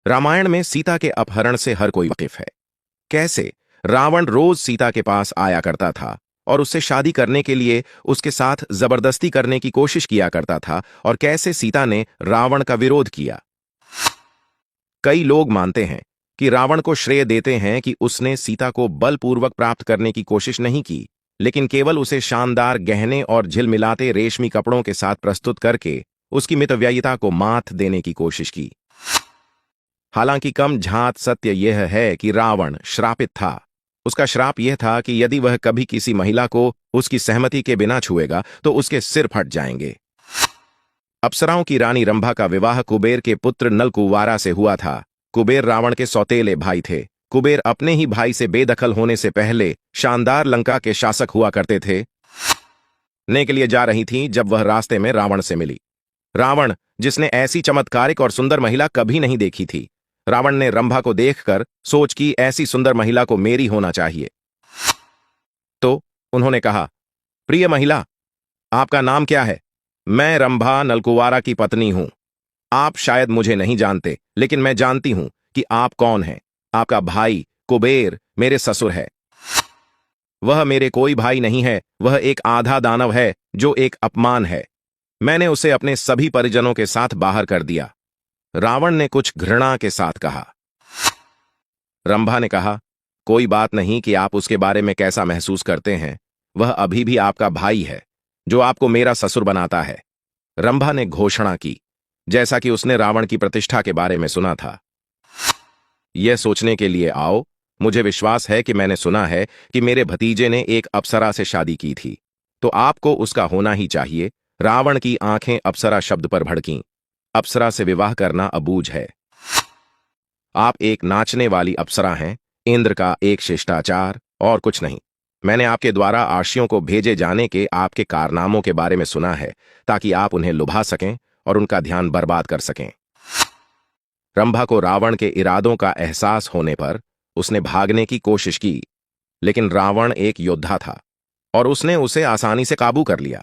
रामायण में सीता के अपहरण से हर कोई वाकिफ है। कैसे रावण रोज सीता के पास आया करता था और उससे शादी करने के लिए उसके साथ जबरदस्ती करने की कोशिश किया करता था, और कैसे सीता ने रावण का विरोध किया। कई लोग मानते हैं कि रावण को श्रेय देते हैं कि उसने सीता को बलपूर्वक प्राप्त करने की कोशिश नहीं की, लेकिन केवल उसे शानदार गहने और झिलमिलाते रेशमी कपड़ों के साथ प्रस्तुत करके उसकी मितव्ययिता को मात देने की कोशिश की। हालांकि कम झांत सत्य यह है कि रावण श्रापित था। उसका श्राप यह था कि यदि वह कभी किसी महिला को उसकी सहमति के बिना छुएगा तो उसके सिर फट जाएंगे। अप्सराओं की रानी रंभा का विवाह कुबेर के पुत्र नलकुवारा से हुआ था। कुबेर रावण के सौतेले भाई थे। कुबेर अपने ही भाई से बेदखल होने से पहले शानदार लंका के शासक हुआ करते थे। ने के लिए जा रही थी जब वह रास्ते में रावण से मिली। रावण, जिसने ऐसी चमत्कारिक और सुंदर महिला कभी नहीं देखी थी, रावण ने रंभा को देखकर सोच की ऐसी सुंदर महिला को मेरी होना चाहिए। तो उन्होंने कहा, प्रिय महिला, आपका नाम क्या है? मैं रंभा नलकुवारा की पत्नी हूं। आप शायद मुझे नहीं जानते, लेकिन मैं जानती हूं कि आप कौन हैं। आपका भाई कुबेर मेरे ससुर है। वह मेरे कोई भाई नहीं है, वह एक आधा दानव है जो एक अपमान है। मैंने उसे अपने सभी परिजनों के साथ बाहर कर दिया। रावण ने कुछ घृणा के साथ कहा। रंभा ने कहा, कोई बात नहीं कि आप उसके बारे में कैसा महसूस करते हैं। वह अभी भी आपका भाई है जो आपको मेरा ससुर बनाता है। रंभा ने घोषणा की, जैसा कि उसने रावण की प्रतिष्ठा के बारे में सुना था। यह सोचने के लिए आओ, मुझे विश्वास है कि मैंने सुना है कि मेरे भतीजे ने एक अप्सरा से शादी की थी, तो आपको उसका होना ही चाहिए। रावण की आंखें अप्सरा शब्द पर भड़कीं। अप्सरा से विवाह करना अबूझ है। आप एक नाचने वाली अप्सरा हैं, इंद्र का एक शिष्टाचार और कुछ नहीं। मैंने आपके द्वारा आशियों को भेजे जाने के आपके कारनामों के बारे में सुना है, ताकि आप उन्हें लुभा सकें और उनका ध्यान बर्बाद कर सकें। रंभा को रावण के इरादों का एहसास होने पर उसने भागने की कोशिश की, लेकिन रावण एक योद्धा था और उसने उसे आसानी से काबू कर लिया।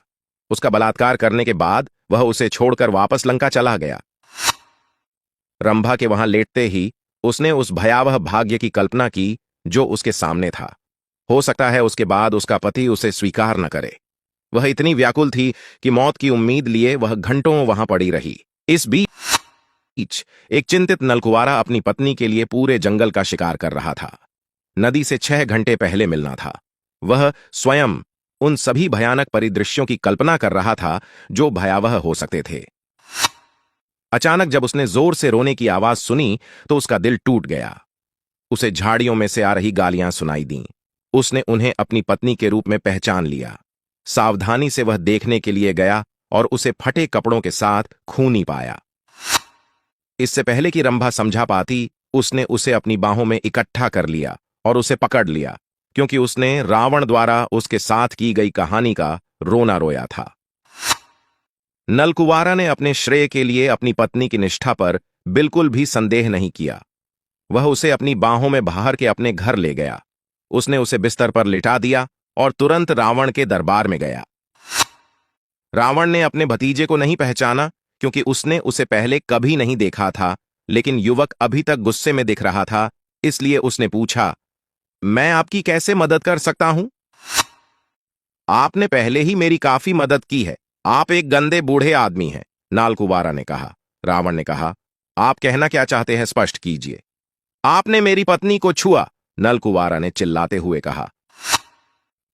उसका बलात्कार करने के बाद वह उसे छोड़कर वापस लंका चला गया। रंभा के वहां लेटते ही उसने उस भयावह भाग्य की कल्पना की जो उसके सामने था। हो सकता है उसके बाद उसका पति उसे स्वीकार न करे। वह इतनी व्याकुल थी कि मौत की उम्मीद लिए वह घंटों वहां पड़ी रही। इस बीच एक चिंतित नलकुवारा अपनी पत्नी के लिए पूरे जंगल का शिकार कर रहा था। नदी से 6 घंटे पहले मिलना था। वह स्वयं उन सभी भयानक परिदृश्यों की कल्पना कर रहा था जो भयावह हो सकते थे। अचानक जब उसने जोर से रोने की आवाज सुनी तो उसका दिल टूट गया। उसे झाड़ियों में से आ रही गालियां सुनाई दीं। उसने उन्हें अपनी पत्नी के रूप में पहचान लिया। सावधानी से वह देखने के लिए गया और उसे फटे कपड़ों के साथ खूनी पाया। इससे पहले कि रंभा समझा पाती, उसने उसे अपनी बाहों में इकट्ठा कर लिया और उसे पकड़ लिया, क्योंकि उसने रावण द्वारा उसके साथ की गई कहानी का रोना रोया था। नलकुवारा ने अपने श्रेय के लिए अपनी पत्नी की निष्ठा पर बिल्कुल भी संदेह नहीं किया। वह उसे अपनी बाहों में बाहर के अपने घर ले गया। उसने उसे बिस्तर पर लिटा दिया और तुरंत रावण के दरबार में गया। रावण ने अपने भतीजे को नहीं पहचाना, क्योंकि उसने उसे पहले कभी नहीं देखा था, लेकिन युवक अभी तक गुस्से में दिख रहा था, इसलिए उसने पूछा, मैं आपकी कैसे मदद कर सकता हूं? आपने पहले ही मेरी काफी मदद की है। आप एक गंदे बूढ़े आदमी हैं, नलकुवारा ने कहा। रावण ने कहा, आप कहना क्या चाहते हैं, स्पष्ट कीजिए। आपने मेरी पत्नी को छुआ, नलकुवारा ने चिल्लाते हुए कहा।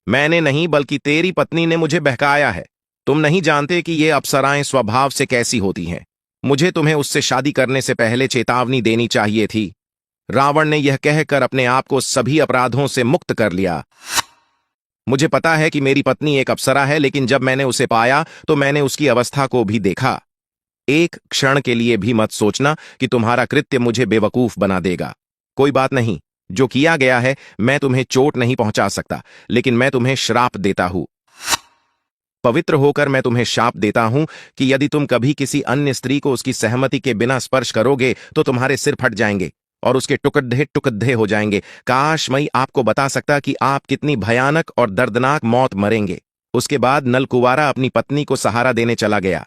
मैंने नहीं, बल्कि तेरी पत्नी ने मुझे बहकाया है। तुम नहीं जानते कि ये अप्सराएं स्वभाव से कैसी होती हैं। मुझे तुम्हें उससे शादी करने से पहले चेतावनी देनी चाहिए थी। रावण ने यह कहकर अपने आप को सभी अपराधों से मुक्त कर लिया। मुझे पता है कि मेरी पत्नी एक अप्सरा है, लेकिन जब मैंने उसे पाया तो मैंने उसकी अवस्था को भी देखा। एक क्षण के लिए भी मत सोचना कि तुम्हारा कृत्य मुझे बेवकूफ बना देगा। कोई बात नहीं, जो किया गया है, मैं तुम्हें चोट नहीं पहुंचा सकता, लेकिन मैं तुम्हें श्राप देता हूं। पवित्र होकर मैं तुम्हें शाप देता हूं कि यदि तुम कभी किसी अन्य स्त्री को उसकी सहमति के बिना स्पर्श करोगे तो तुम्हारे सिर फट जाएंगे और उसके टुकड़े टुकड़े हो जाएंगे। काश मैं आपको बता सकता कि आप कितनी भयानक और दर्दनाक मौत मरेंगे। उसके बाद नलकुवारा अपनी पत्नी को सहारा देने चला गया।